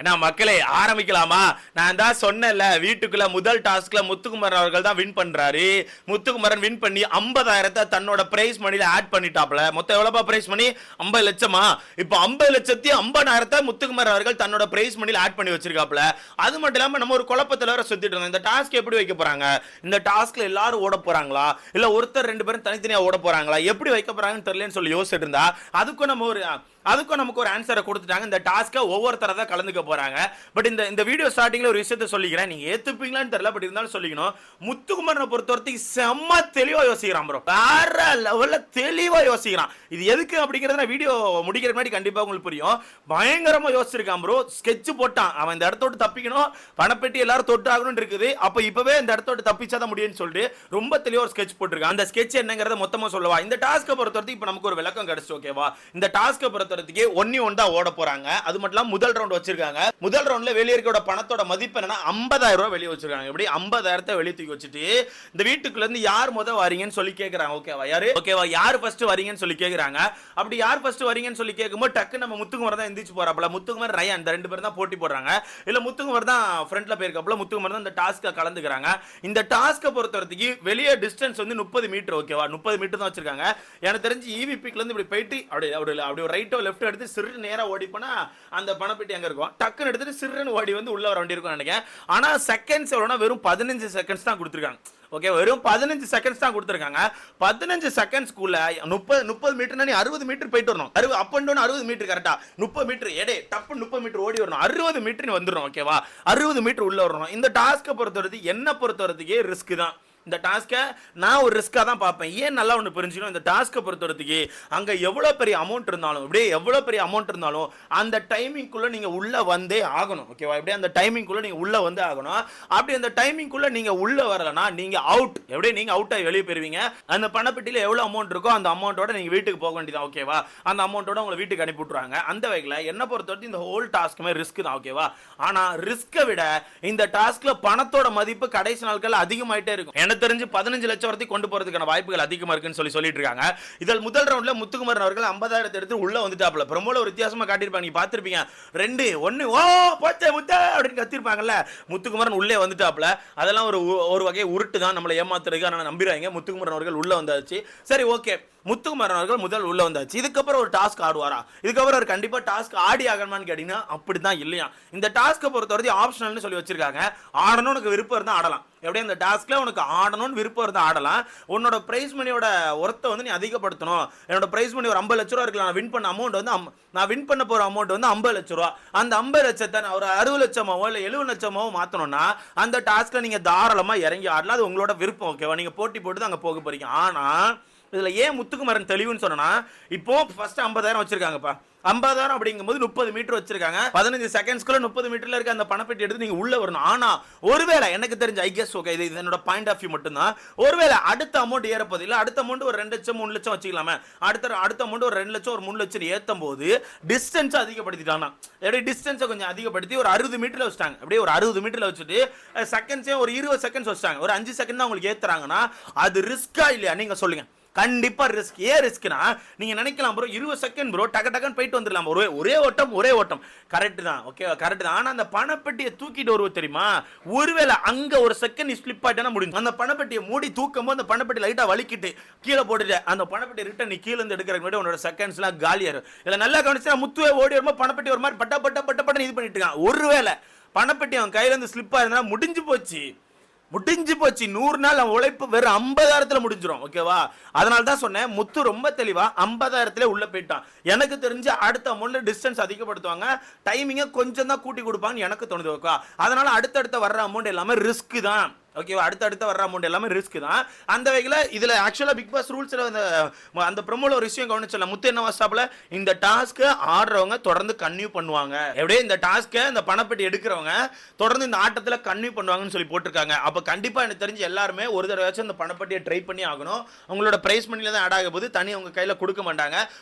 என்ன மக்களே ஆரம்பிக்கலாமா? நான் தான் சொன்னேன்ல, வீட்டுக்குள்ள முதல் டாஸ்க்ல முத்துக்குமரன் அவர்கள் தான் வின் பண்றாரு. முத்துக்குமரன் வின் பண்ணி 50,000 தன்னோட பிரைஸ் மணில ஆட் பண்ணிட்டாப்ல. மொத்தம் எவ்வளவு பிரைஸ் மணி? 50 லட்சமா? இப்போ 50,50,000 முத்துக்குமரன் அவர்கள் தன்னோட பிரைஸ் மணில ஆட் பண்ணி வச்சிருக்காப்ல. அது மட்டும் இல்லாம நம்ம ஒரு குழப்பத்துல வர சுத்திட்டு இருந்தோம். இந்த டாஸ்க் எப்படி வைக்க போறாங்க? இந்த டாஸ்க்ல எல்லாரும் ஓட போறாங்களா, இல்ல ஒருத்தர் ரெண்டு பேரும் தனித்தனியா ஓட போறாங்களா, எப்படி வைக்க போறாங்கன்னு தெரியலன்னு சொல்லி யோசிச்சுட்டு இருந்தா அதுக்கும் நமக்கு ஒரு ஆன்சரை கொடுத்துட்டாங்க. இந்த டாஸ்க்கை ஒவ்வொருத்தர தான் கலந்துக்க போறாங்க. பட் இந்த வீடியோ ஸ்டார்டிங்ல ஒரு விஷயத்தை சொல்லிக்கிறேன், நீங்க ஏத்துப்பீங்களான்னு தெரியல, பட் இருந்தாலும் சொல்லிக்கணும். முத்துக்குமரனை பொறுத்தவரைக்கும் செம்ம தெளிவா யோசிக்கிறான் ப்ரோ, வேற லெவல்ல தெளிவா யோசிக்கிறான். இது எதுக்கு அப்படிங்கறத வீடியோ முடிக்கிற முன்னாடி கண்டிப்பா உங்களுக்கு புரியும். பயங்கரமா யோசிச்சிருக்கான் ப்ரோ. ஸ்கெட்ச் போட்டான், அவன் இந்த இடத்தோடு தப்பிக்கணும், பணப்பெட்டி எல்லாரும் தொட்டு ஆகணும்னு இருக்குது, அப்ப இப்பவே இந்த இடத்தோடு தப்பிச்சாதான் முடியும்னு சொல்லிட்டு ரொம்ப தெளிவா ஒரு ஸ்கெட்ச் போட்டிருக்கான். அந்த ஸ்கெட்ச் என்னங்கறத மொத்தமா சொல்லவா? இந்த டாஸ்க்கை பொறுத்தவரைக்கும் இப்ப நமக்கு ஒரு விளக்கம் கிடைச்சு, ஓகேவா? இந்த டாஸ்க்கை பொறுத்தவரைக்கும் ஒன்னி ஒன்றா ஓட போறாங்க. அது மட்டும் இல்லாம முதல் ரவுண்ட் வச்சிருக்காங்க. முதல் ரவுண்ட்ல வெளியிருக்கோட பணத்தோட மதிப்பு என்னன்னா 50,000 ரூபாய் வெளியே வச்சிருக்காங்க. இப்படி 50,000 வெளியே தூக்கி வச்சுட்டு இந்த வீட்டுக்குள்ள இருந்து யார் முத வரீங்கன்னு சொல்லி கேக்குறாங்க. ஓகேவா? யார் ஃபர்ஸ்ட் வரீங்கன்னு சொல்லி கேக்குறாங்க. அப்படி யார் ஃபர்ஸ்ட் வரீங்கன்னு சொல்லி கேட்கும்போது டக்கு நம்ம முத்துக்குமரன் தான் எந்திரிச்சு போறாப்ல. முத்துக்குமரன் ரயான் இந்த ரெண்டு பேரும் தான் போட்டி போடுறாங்க. இல்ல முத்துக்குமரன் தான் ஃப்ரண்ட்ல போயிருக்காப்ல. முத்துக்குமரன் தான் இந்த டாஸ்க்கை கலந்துக்கிறாங்க. இந்த டாஸ்க்கை பொறுத்தவரைக்கும் வெளியே டிஸ்டன்ஸ் வந்து 30 மீட்டர். ஓகேவா? 30 மீட்டர் தான் வச்சிருக்காங்க. எனக்கு தெரிஞ்சு ஈவிபிக்ல இருந்து இப்படி போயிட்டு அப்படி ரைட்டோ லெஃப்ட் எடுத்து சிறு நேரா ஓடி போனா அந்த பணப்பெட்டி அங்க இருக்கும். டக்குன்னு எடுத்துட்டு சிறுன்னு ஓடி வந்து உள்ள வர வேண்டி இருக்கும் நினைக்கிறேன். ஆனா செகண்ட்ஸ் எவ்வளவுனா வெறும் 15 செகண்ட்ஸ் தான் கொடுத்துருக்காங்க. ஓகே, வெறும் 15 செகண்ட்ஸ் தான் கொடுத்துருக்காங்க. 15 செகண்ட்ஸ்க்குள்ள 30 மீட்டர்னா நீ 60 மீட்டர் போயிட்டு வரணும். அப் அண்ட் டவுன் 60 மீட்டர் கரெக்டா? 30 மீட்டர் எடே டப்பு 30 மீட்டர் ஓடி வரணும். 60 மீட்டர் நீ வந்துடணும். ஓகேவா? 60 மீட்டர் உள்ள வரணும். இந்த டாஸ்க்கை பொறுத்தவரைக்கும் என்ன பொறுத்தவரைக்கும் ரிஸ்க் தான். இந்த டாஸ்க்கை நான் ஒரு ரிஸ்காக தான் பார்ப்பேன். ஏன் நல்லா ஒன்று புரிஞ்சுக்கணும், இந்த டாஸ்க்கை பொறுத்தவரைக்கு அங்கே எவ்வளோ பெரிய அமௌண்ட் இருந்தாலும் இப்படியே எவ்வளோ பெரிய அமௌண்ட் இருந்தாலும் அந்த டைமிங்குள்ளே நீங்கள் உள்ளே வந்தே ஆகணும். ஓகேவா? இப்படியே அந்த டைமிங்குள்ளே நீங்கள் உள்ளே வந்தே ஆகணும். அப்படி அந்த டைமிங்குள்ளே நீங்கள் உள்ளே வரலன்னா நீங்கள் அவுட். எப்படியே நீங்கள் அவுட் ஆகி வெளியே போயிருவீங்க. அந்த பணப்பெட்டியில் எவ்வளோ அமௌண்ட் இருக்கோ அந்த அமௌண்ட்டோட நீங்கள் வீட்டுக்கு போக வேண்டியதான். ஓகேவா? அந்த அமௌண்ட்டோட உங்களை வீட்டுக்கு அனுப்பி விட்ருவாங்க. அந்த வகையில் என்ன பொறுத்தவரைக்கும் இந்த ஹோல் டாஸ்க்குமே ரிஸ்க் தான். ஓகேவா? ஆனால் ரிஸ்க்கை விட இந்த டாஸ்க்கில் பணத்தோட மதிப்பு கடைசி நாட்கள் அதிகமாயிட்டே இருக்கும். எனக்கு தெரிஞ்சு 15 லட்சம் வரைக்கும் கொண்டு போறதுக்கான வாய்ப்புகள் அதிகமா இருக்குன்னு சொல்லிட்டு இருக்காங்க. இதில் முதல் ரவுண்ட்ல முத்துக்குமரன் அவர்கள் 50,000 எடுத்து உள்ள வந்துட்டாப்ல. ப்ரோமோல ஒரு வித்தியாசமா காட்டியிருப்பாங்க, நீங்க பார்த்திருப்பீங்க. 2 1 ஓ போச்சே முத்த அப்படின்னு கத்திருப்பாங்கல்ல. முத்துக்குமரன் உள்ளே வந்துட்டாப்ல. அதெல்லாம் ஒரு வகை உருட்டு தான், நம்மளை ஏமாத்துறதுக்கு. ஆனா நம்பிடுறாங்க. முத்துக்குமரன் அவர்கள் உள்ள வந்தாச்சு. சரி, ஓகே, முத்துக்குமரன் அவர்கள் முதல் உள்ள வந்தாச்சு. இதுக்கப்புறம் ஒரு டாஸ்க் ஆடுவாரா? இதுக்கப்புறம் ஒரு கண்டிப்பா டாஸ்க் ஆடி ஆகணுமான்னு கேட்டீங்கன்னா அப்படிதான் இல்லையா. இந்த டாஸ்க்கை பொறுத்தவரைக்கும் ஆப்ஷனல்னு சொல்லி வச்சிருக்காங்க. ஆடணும் உனக்கு விருப்பம் இருந்தா ஆடலாம். எப்படி இந்த டாஸ்க்ல உனக்கு ஆடணும்னு விருப்பம் இருந்தா ஆடலாம். உன்னோட பிரைஸ் மணியோட ஒர்த்தை வந்து நீ அதிகப்படுத்தணும். என்னோட பிரைஸ் மணி ஒரு 50 லட்ச ரூபா இருக்கு. நான் வின் பண்ண அமௌண்ட் வந்து நான் வின் பண்ண போற அமௌண்ட் வந்து 50 லட்ச ரூபா. அந்த 50 லட்சத்தை நான் ஒரு 60 லட்சமாவோ இல்ல 70 லட்சமாவோ மாத்தணும்னா அந்த டாஸ்க்ல நீங்க தாராளமா இறங்கி ஆடலாம். அது உங்களோட விருப்பம். ஓகேவா? நீங்க போட்டி போட்டு தான் அங்க போக போறீங்க. ஆனா இதுல ஏன் முத்துக்குமரன் தெளிவுன்னு சொன்னா, இப்போ ஃபர்ஸ்ட் 50,000 வச்சிருக்காங்கப்பா. 50,000 அப்படிங்கும்போது 30 மீட்டர் வச்சிருக்காங்க. 15 செகண்ட்ஸ்க்குள்ள 30 மீட்டர்ல இருக்க அந்த பணப்பெட்டி எடுத்து நீங்க உள்ள வரணும். ஆனா ஒருவேளை எனக்கு தெரிஞ்ச ஐ கெஸ், ஓகே, இது என்னோட பாயிண்ட் ஆஃப் வியூ மட்டும்தான், ஒருவேளை அடுத்த அமௌண்ட் ஏறப்போது இல்ல, அடுத்த அமௌண்ட் ஒரு 2 லட்சம் 3 லட்சம் வச்சுக்கலாமே, அடுத்த அமௌண்ட் ஒரு 2 லட்சம் ஒரு 3 லட்சம் ஏத்தும் போது டிஸ்டன்ஸ் அதிகப்படுத்திட்டாங்க. எப்படி டிஸ்டன்ஸை கொஞ்சம் அதிகப்படுத்தி ஒரு 60 மீட்டர்ல வச்சுட்டாங்க. அப்படியே ஒரு 60 மீட்டர்ல வச்சுட்டு செகண்ட்ஸே ஒரு 20 செகண்ட்ஸ் வச்சுட்டாங்க. ஒரு 5 செகண்ட் தான் உங்களுக்கு ஏத்துறாங்கன்னா அது ரிஸ்கா இல்லையா? நீங்க சொல்லுங்க. கண்டிப்பா ரிஸ்க். ஏன் ரிஸ்க்னா, நீங்க நினைக்கலாம் ப்ரோ 20 செகண்ட் ப்ரோ டக்கு போயிட்டு வந்துடலாம், ஒரே ஓட்டம். கரெக்ட் தான். ஓகே, கரெக்ட் தான். ஆனா அந்த பணப்பெட்டியை தூக்கிட்டு வருவது தெரியுமா, ஒருவேளை அங்க ஒரு செகண்ட் ஸ்லிப் ஆயிட்டா முடியும். அந்த பணப்பெட்டியை மூடி தூக்கும் போது அந்த பணப்பெட்டி லைட்டா வலிக்கிட்டு கீழே போட்டுட்டு அந்த பணப்பெட்டி ரிட்டர்ன் நீ கீழே இருந்து எடுக்கிறதுக்கு முன்னாடி உன்னோட செகண்ட்ஸ் எல்லாம் காலியாரு. இல்ல நல்லா கவனிச்சா முத்துவே ஓடி வரும்போது பணப்பெட்டி ஒரு மாதிரி பட்ட இது பண்ணிட்டு இருக்கான். ஒருவேளை பணப்பெட்டி அவன் கையில இருந்து ஸ்லிப்பா இருந்தா முடிஞ்சு போச்சு. 100 நாள் உழைப்பு வெறும் 50,000 முடிஞ்சிடும். ஓகேவா? அதனால தான் சொன்னேன், முத்து ரொம்ப தெளிவா 50,000 உள்ள போயிட்டான். எனக்கு தெரிஞ்சு அடுத்த அமௌண்ட்ல டிஸ்டன்ஸ் அதிகப்படுத்துவாங்க, டைமிங்கை கொஞ்சம் தான் கூட்டி கொடுப்பாங்கன்னு எனக்கு தோணுது. ஓகே, அதனால அடுத்தடுத்த வர்ற அமௌண்ட் எல்லாமே ரிஸ்க் தான். ஓகேவா? அடுத்த வர்ற அமௌண்ட் எல்லாமே ரிஸ்க் தான். அந்த வகையில் இதுல ஆக்சுவலா பிக் பாஸ் ரூல்ஸ்ல அந்த ப்ரோமோல ஒரு விஷயம் கவனிச்சல. முத்து என்ன வாஸ்டாப்ல, இந்த டாஸ்க் ஆடுறவங்க தொடர்ந்து கன்டினியூ பண்ணுவாங்க. எப்படியே இந்த டாஸ்க் இந்த பணப்பெட்டி எடுக்கிறவங்க தொடர்ந்து இந்த ஆட்டத்துல கன்டினியூ பண்ணுவாங்கன்னு சொல்லி போட்டிருக்காங்க. அப்ப கண்டிப்பா எனக்கு தெரிஞ்சு எல்லாருமே ஒரு தடவையாச்சும் இந்த பணப்பெட்டியை ட்ரை பண்ணி ஆகணும். உங்களோட பிரைஸ் மணில தான் ஆட் ஆக போது, தனி உங்க கையில கொடுக்க மாட்டாங்க.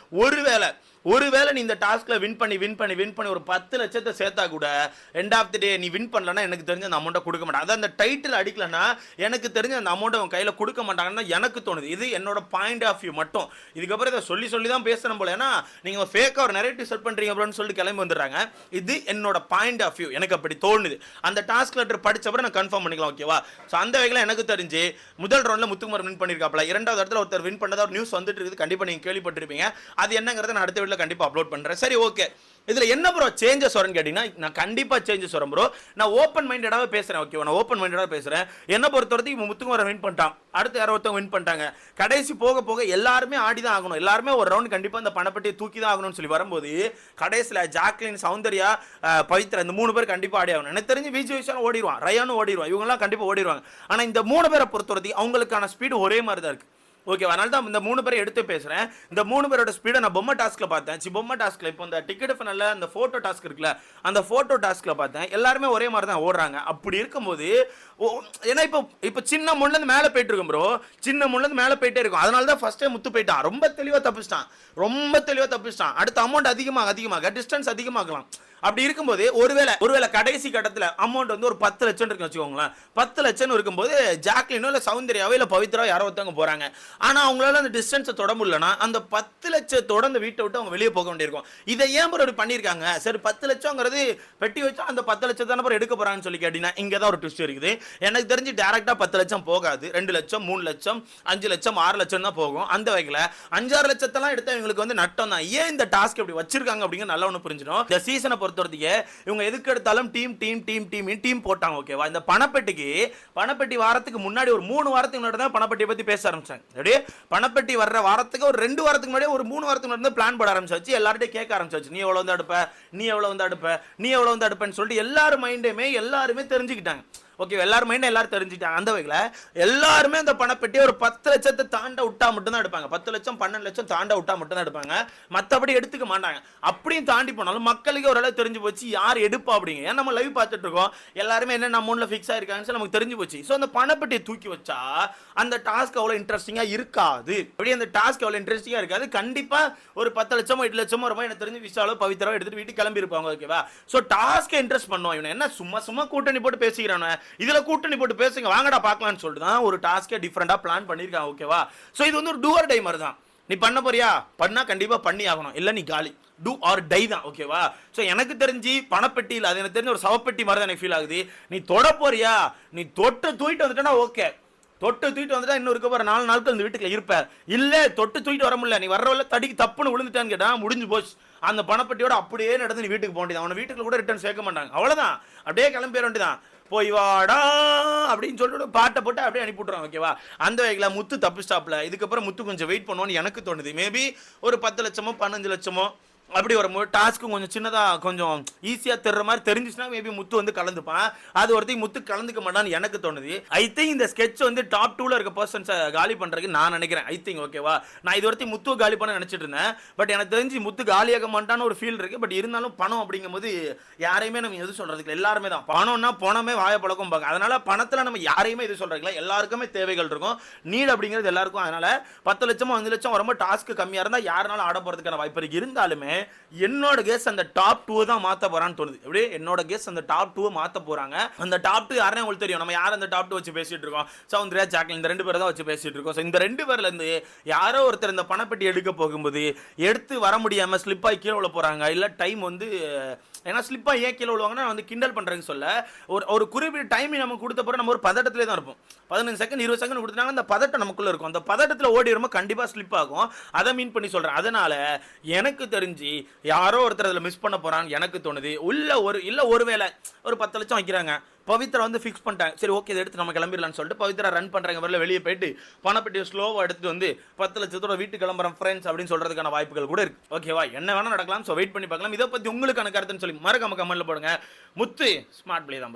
ஒருவேளை ஒருவேளை நீ இந்த டாஸ்க்ல வின் பண்ணி ஒரு 10 லட்சத்தை சேர்த்தா கூட எண்ட் ஆஃப் தி டே நீ வின் பண்ணலன்னா எனக்கு தெரிஞ்ச அந்த அமௌண்ட்டை கொடுக்க மாட்டாங்க. அதான் அந்த டைட்டில் அடிக்கலன்னா எனக்கு தெரிஞ்ச அந்த அமௌண்ட்டை உன் கையில் கொடுக்க மாட்டாங்கன்னா எனக்கு தோணுது. இது என்னோட பாயிண்ட் ஆஃப் வியூ மட்டும். இதுக்கப்புறம் இதை சொல்லி தான் பேசணும் போல. ஏன்னா நீங்கள் ஃபேக்காக ஒரு நரேட்டிவ் செட் பண்ணுறீங்க அப்படின்னு சொல்லிட்டு கிளம்பி வந்துடுறாங்க. இது என்னோட பாயிண்ட் ஆஃப் வியூ, எனக்கு அப்படி தோணுது. அந்த டாஸ்க் லெட்டர் படிச்சப்பறம் நான் கன்ஃபார்ம் பண்ணிக்கலாம். ஓகேவா? ஸோ அந்த வகையில் எனக்கு தெரிஞ்சு முதல் ரவுண்டில் முத்துக்குமார் வின் பண்ணியிருக்காப்ல, இரண்டாவது இடத்துல ஒருத்தர் வின் பண்ணதா ஒரு நியூஸ் வந்துட்டு இருக்குது. கண்டிப்பாக நீங்கள் கேள்விப்பட்டிருப்பீங்க. அது என்னங்கிறத நான் அடுத்த வீடியோவில் கண்டிப்பாக அப்லோட் பண்ணுறேன். சரி, ஓகே. இதுல என்ன ப்ரோ சேஞ்சஸ் வரும்னு கேட்டீங்கன்னா, நான் கண்டிப்பா சேஞ்சஸ் வரும் ப்ரோ. நான் ஓப்பன் மைண்டடாவே பேசுறேன். ஓகே, நான் ஓப்பன் மைண்டடாவே பேசுறேன். என்ன பொறுத்தவரைக்கும் இப்போ முத்துக்குமார் வின் பண்ணிட்டான், அடுத்து யாரோ ஒருத்தவங்க வின் பண்ணிட்டாங்க. கடைசி போக போக எல்லாருமே ஆடி தான் ஆகணும், எல்லாருமே ஒரு ரவுண்ட் கண்டிப்பா அந்த பணப்பட்டியை தூக்கி தான் ஆகணும்னு சொல்லி வரும்போது கடைசியில் ஜாக்லின், சௌந்தர்யா, பவித்ரா இந்த 3 பேர் கண்டிப்பா ஆடி ஆகணும். எனக்கு தெரிஞ்சு விஜய் விஷயம் ஓடிடுவான், ரயானும் ஓடிடுவான், இவங்கெல்லாம் கண்டிப்பா ஓடிடுவாங்க. ஆனா இந்த 3 பேரை பொறுத்தவரைக்கும் அவங்களுக்கான ஸ்பீடு ஒரே மாதிரி தான் இருக்கு. ஓகே, அதனால தான் இந்த 3 பேரை எடுத்து பேசுறேன். இந்த 3 பேரோட ஸ்பீடை நான் பொம்மை டாஸ்க்ல பார்த்தேன். பொம்மை டாஸ்க்ல இப்போ இந்த டிக்கெட் ஃபைனல்ல அந்த போட்டோ டாஸ்க் இருக்குல்ல, அந்த போட்டோ டாஸ்க்ல பார்த்தேன். எல்லாருமே ஒரே மாதிரி தான் ஓடுறாங்க. அப்படி இருக்கும்போது ஏன்னா இப்போ சின்ன முள்ளந்து மேலே போயிட்டு இருக்கும் ப்ரோ, சின்ன முள்ளந்து மேலே போயிட்டே இருக்கும். அதனால தான் ஃபர்ஸ்ட் டைம் முத்து போயிட்டான். ரொம்ப தெளிவாக தப்பிச்சிட்டான். அடுத்த அமௌண்ட் அதிகமாக டிஸ்டன்ஸ் அதிகமாகலாம். அப்படி இருக்கும்போது ஒருவேளை கடைசி கட்டத்தில் அமௌண்ட் வந்து ஒரு 10 லட்சம் இருக்குன்னு வச்சுக்கோங்களேன். 10 லட்சம் இருக்கும்போது ஜாக்லினோ இல்லை சௌந்தர்யாவோ இல்லை பவித்ரா யாரோ ஒருத்தவங்க போறாங்க. ஆனால் அவங்களால அந்த டிஸ்டன்ஸை தொட முடியலன்னா அந்த 10 லட்சத்தோட அந்த வீட்டை விட்டு அவங்க வெளியே போக வேண்டியிருக்கும். இதை ஏன் அப்படி பண்ணியிருக்காங்க? சரி, 10 லட்சங்கிறது பெட்டி வச்சா அந்த 10 லட்சம் தானே எடுக்க போறாங்கன்னு சொல்லி கேட்டீங்கன்னா இங்கே தான் ஒரு ட்விஸ்ட் இருக்குது. எனக்கு தெரிஞ்சு டேரக்டா 10 லட்சம் போகாது. 2 லட்சம், 3 லட்சம், 5 லட்சம், 6 லட்சம் தான் போகும். அந்த வகையில் 5-6 லட்சத்தெல்லாம் எடுத்தா இவங்களுக்கு வந்து நட்டம் தான். ஏன் இந்த டாஸ்க் இப்படி வச்சிருக்காங்க அப்படிங்கிற நல்லா ஒன்று புரிஞ்சிடும். இந்த சீசனை பொறுத்தவரைக்கும் இவங்க எதுக்கு எடுத்தாலும் டீம் போட்டாங்க. ஓகேவா? இந்த பணப்பெட்டி வாரத்துக்கு முன்னாடி ஒரு 3 வாரத்துக்கு முன்னாடி தான் பணப்பெட்டியை பத்தி பேச ஆரம்பிச்சாங்க. அப்படியே பணப்பெட்டி வர்ற வாரத்துக்கு ஒரு 2 வாரத்துக்கு முன்னாடி, ஒரு 3 வாரத்துக்கு முன்னாடி பிளான் போட ஆரம்பிச்சாச்சு. எல்லார்ட்டையும் கேட்க ஆரம்பிச்சாச்சு, நீ எவ்வளவு வந்து அடுப்பேன்னு சொல்லிட்டு எல்லாரும் மைண்டுமே எல்லாருமே தெரிஞ்சுக்கிட்டாங்க. ஓகே, எல்லாரும் தெரிஞ்சுட்டாங்க. அந்த வகையில் எல்லாருமே அந்த பணப்பெட்டியை ஒரு 10 லட்சத்தை தாண்ட விட்டா மட்டும் தான் எடுப்பாங்க. 10 லட்சம் 12 லட்சம் தாண்ட விட்டா மட்டும் தான் எடுப்பாங்க, மற்றபடி எடுத்துக்க மாட்டாங்க. அப்படியும் தாண்டி போனாலும் மக்களுக்கு ஓரளவு தெரிஞ்சு போச்சு யார் எடுப்பா அப்படிங்க. ஏன்னா நம்ம லைவ் பார்த்துட்டு இருக்கோம், எல்லாருமே என்ன அமௌண்ட்ல ஃபிக்ஸ் ஆயிருக்காங்கன்னு நமக்கு தெரிஞ்சு போச்சு. ஸோ அந்த பணப்பெட்டியை தூக்கி வச்சா அந்த டாஸ்க் அவ்வளோ இன்ட்ரெஸ்டிங்கா இருக்காது. அப்படி அந்த டாஸ்க் அவ்வளோ இன்ட்ரெஸ்டிங்கா இருக்காது. கண்டிப்பா ஒரு 10 லட்சமோ 8 லட்சமோ வருமா எனக்கு தெரிஞ்சு விஷாலோ பவித்ராவோ எடுத்துட்டு வீட்டுக்கு கிளம்பி இருப்பாங்க. ஓகேவா? ஸோ டாஸ்க்கை இன்ட்ரெஸ்ட் பண்ணுவோம். இவன் என்ன சும்மா கூட்டணி போட்டு பேசிக்கிறானு, இதுல கூட்டணி போட்டு பேசுங்க, வாங்கடா பார்க்கலாம்னு சொல்லிட்டு தான் ஒரு டாஸ்கே டிஃபரெண்டா பிளான் பண்ணிருக்காங்க. ஓகேவா? சோ இது வந்து ஒரு டூ ஆர் டை மாதிரி தான். நீ பண்ண போறியா? பண்ணா கண்டிப்பா பண்ணி ஆகணும், இல்ல நீ காலி. டூ ஆர் டை தான். ஓகேவா? சோ எனக்கு தெரிஞ்சு பணப்பெட்டியில் அது எனக்கு தெரிஞ்ச ஒரு சவப்பெட்டி மாதிரி தான் எனக்கு ஃபீல் ஆகுது. நீ தொட போறியா? நீ தொட்டு தூக்கிட்டு வந்துட்டா ஓகே, தொட்டு தூக்கிட்டு வந்துட்டா இன்னும் இருக்க போற 4 நாட்கள் இந்த வீட்டுக்குள்ள இருப்ப. இல்ல தொட்டு தூக்கிட்டு வர முடியல, நீ வர்றவள்ள தடிக்கு தப்புன்னு விழுந்துட்டான்னு கேட்டா முடிஞ்சு போச்சு. அந்த பணப்பெட்டியோட அப்படியே நடந்து நீ வீட்டுக்கு போக வேண்டியது. அவனை வீட்டுக்குள்ள கூட ரிட்டர்ன் சேர்க்க மாட்டாங்க. அவ்வளவுதான், அப்படியே கிளம்பி வேண்டியதான். போய் வாடா அப்படின்னு சொல்லிட்டு பாட்டை போட்டு அப்படியே அனுப்பி விட்டுருவாங்க. ஓகேவா? அந்த வகையில் முத்து தப்பு ஸ்டாப்ல. இதுக்கப்புறம் முத்து கொஞ்சம் வெயிட் பண்ணுவோன்னு எனக்கு தோணுது. மேபி ஒரு 10 லட்சமோ 15 லட்சமோ அப்படி ஒரு டாஸ்க்கும் கொஞ்சம் சின்னதாக கொஞ்சம் ஈஸியாக தெரிற மாதிரி தெரிஞ்சிச்சுன்னா மேபி முத்து வந்து கலந்துப்பான். அது ஒருத்தையும் முத்து கலந்துக்க மாட்டான்னு எனக்கு தோணுது. ஐ திங்க் இந்த ஸ்கெட்ச் வந்து டாப் 2ல இருக்க பர்சன்ஸை காலி பண்ணுறதுக்கு நான் நினைக்கிறேன். I think. ஓகேவா? நான் இது ஒருத்தையும் முத்து காலி பண்ண நினச்சிட்டு இருந்தேன். பட் எனக்கு தெரிஞ்சு முத்து காலியாக மாட்டான்னு ஒரு ஃபீல் இருக்கு. பட் இருந்தாலும் பணம் அப்படிங்கும்போது யாரையுமே நம்ம எது சொல்றதுக்கு எல்லாருமே தான் பணம்னா பணமே வாய பழக்கம் பாங்க. அதனால பணத்தில் நம்ம யாரையுமே இது சொல்றதுல எல்லாருக்குமே தேவைகள் இருக்கும், நீட் அப்படிங்கிறது எல்லாருக்கும். அதனால 10 லட்சமோ 5 லட்சம் வரும்போது டாஸ்க்கு கம்மியாக இருந்தால் யாருனாலும் ஆட போகிறதுக்கான வாய்ப்பு இருக்கு. இருந்தாலுமே என்னோட கெஸ் அந்த டாப் 2 தான் மாத்த போறான்னு தோணுது. எப்படி என்னோட கெஸ் அந்த டாப் 2 மாத்த போறாங்க. அந்த டாப் 2 யாரே உங்களுக்கு தெரியும். நம்ம யார் அந்த டாப் 2 வச்சு பேசிட்டு இருக்கோம்? சௌந்தர்யா, ஜாக்லின், இந்த 2 பேரை தான் வச்சு பேசிட்டு இருக்கோம். ஸோ இந்த 2 பேர்ல இருந்து யாரோ ஒருத்தர் இந்த பணப்பெட்டி எடுக்க போகும்போது எடுத்து வர முடியாம ஸ்லிப் ஆகி கீழே விழ போறாங்க. இல்ல டைம் வந்து ஏன்னா ஸ்லிப்பா ஏன் கீழே விழுவாங்கன்னா வந்து கிண்டல் பண்றேன்னு சொல்ல ஒரு குறிப்பிட்ட டைம் நம்ம கொடுத்த பிறகு நம்ம ஒரு பதட்டத்திலே தான் இருப்போம். 15 செகண்ட் 20 செகண்ட் கொடுத்தாங்க, அந்த பதட்டம் நமக்குள்ள இருக்கும். அந்த பதட்டத்தில் ஓடி வரும்போது கண்டிப்பா ஸ்லிப் ஆகும். அதை மீன் பண்ணி சொல்றேன். அதனால எனக்கு தெரிஞ்சு யாரோ ஒருத்தர் அதில் மிஸ் பண்ண போறான்னு எனக்கு தோணுது. ஒருவேளை ஒரு 10 லட்சம் வைக்கிறாங்க, பவித்ரா வந்து ஃபிக்ஸ் பண்ணிட்டாங்க. சரி ஓகே, இதை எடுத்து நம்ம கிளம்பிடலாம்னு சொல்லிட்டு பவித்ரா ரன் பண்றாங்க. வரல வெளியே போயிட்டு பணப்பெட்டியை ஸ்லோவாக எடுத்துட்டு வந்து 10 லட்சத்தோட வீட்டுக்கு கிளம்புறேன் ஃப்ரெண்ட்ஸ் அப்படின்னு சொல்றதுக்கான வாய்ப்புகள் கூட இருக்கு. ஓகேவா? என்ன வேணா நடக்கலாம். ஸோ வெயிட் பண்ணி பார்க்கலாம். இதை பத்தி உங்களுக்கான கருத்துன்னு சொல்லி மறக்காம கமெண்ட்ல போடுங்க. முத்து ஸ்மார்ட் பிளே தான்.